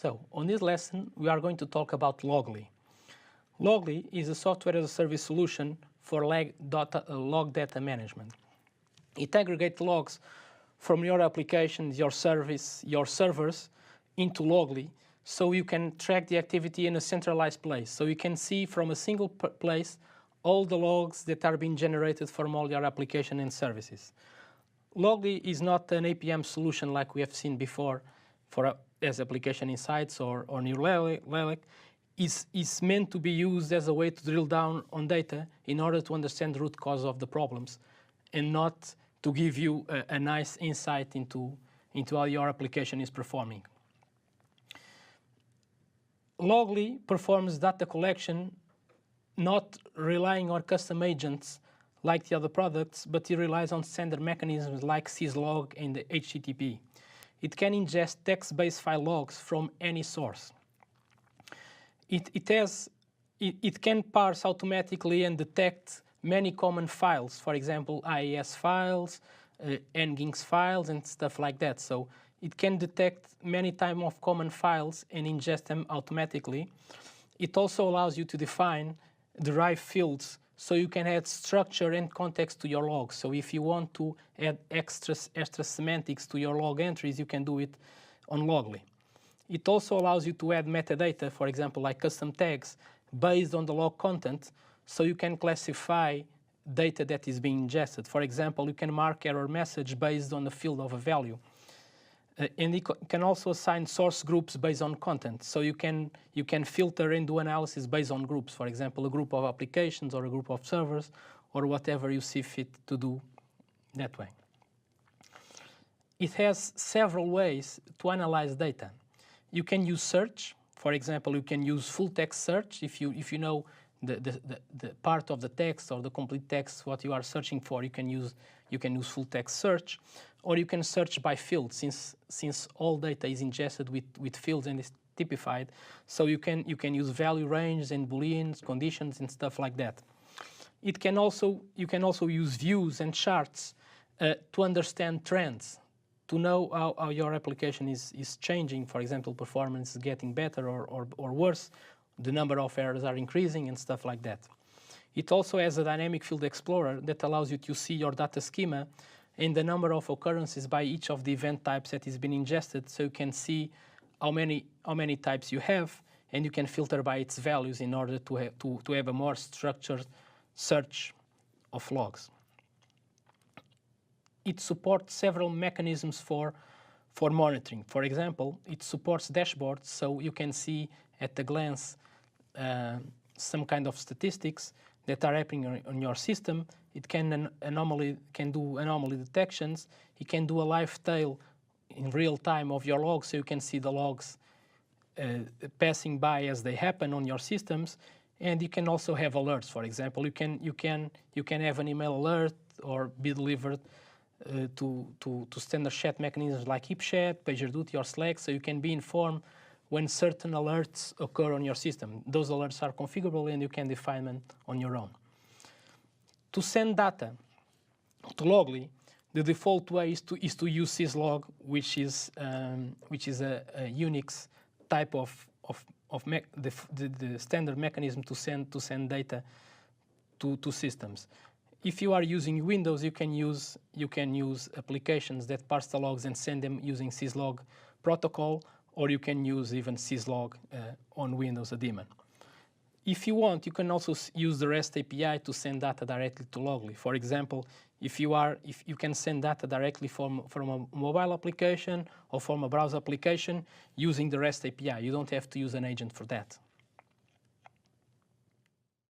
So, on this lesson, we are going to talk about Logly. Logly is a software as a service solution for log data management. It aggregates logs from your applications, your service, your servers into Logly, so you can track the activity in a centralized place. So you can see from a single place all the logs that are being generated from all your application and services. Logly is not an APM solution like we have seen before as application insights or New Relic. Is meant to be used as a way to drill down on data in order to understand the root cause of the problems and not to give you a nice insight into how your application is performing. Logly performs data collection not relying on custom agents like the other products, but it relies on standard mechanisms like syslog and the HTTP. It can ingest text-based file logs from any source. It can parse automatically and detect many common files, for example, IIS files, NGINX files, and stuff like that. So it can detect many types of common files and ingest them automatically. It also allows you to define derived fields so you can add structure and context to your logs. So if you want to add extra semantics to your log entries, you can do it on Logly. It also allows you to add metadata, for example, like custom tags, based on the log content, so you can classify data that is being ingested. For example, you can mark error message based on the field of a value. And you can also assign source groups based on content. So you can filter and do analysis based on groups. For example, a group of applications or a group of servers or whatever you see fit to do that way. It has several ways to analyze data. You can use search. For example, you can use full text search. If you know the part of the text or the complete text what you are searching for, you can use full text search. Or you can search by field, since all data is ingested with fields and is typified. So you can use value range and booleans, conditions, and stuff like that. You can also use views and charts to understand trends, to know how your application is changing. For example, performance is getting better or worse, the number of errors are increasing and stuff like that. It also has a dynamic field explorer that allows you to see your data schema and the number of occurrences by each of the event types that is being ingested, so you can see how many types you have, and you can filter by its values in order to have a more structured search of logs. It supports several mechanisms for monitoring. For example, it supports dashboards, so you can see at a glance some kind of statistics that are happening on your system. It can do anomaly detections. It can do a live tail in real time of your logs, so you can see the logs passing by as they happen on your systems. And you can also have alerts. For example, you can have an email alert or be delivered to standard chat mechanisms like HipChat, PagerDuty, or Slack, so you can be informed when certain alerts occur on your system. Those alerts are configurable and you can define them on your own. To send data to Logly, the default way is to use syslog, which is a Unix type of the standard mechanism to send data to systems. If you are using Windows, you can use applications that parse the logs and send them using syslog protocol, or you can use even syslog on Windows, a daemon. If you want, you can also use the REST API to send data directly to Logly. For example, if you can send data directly from a mobile application or from a browser application using the REST API. You don't have to use an agent for that.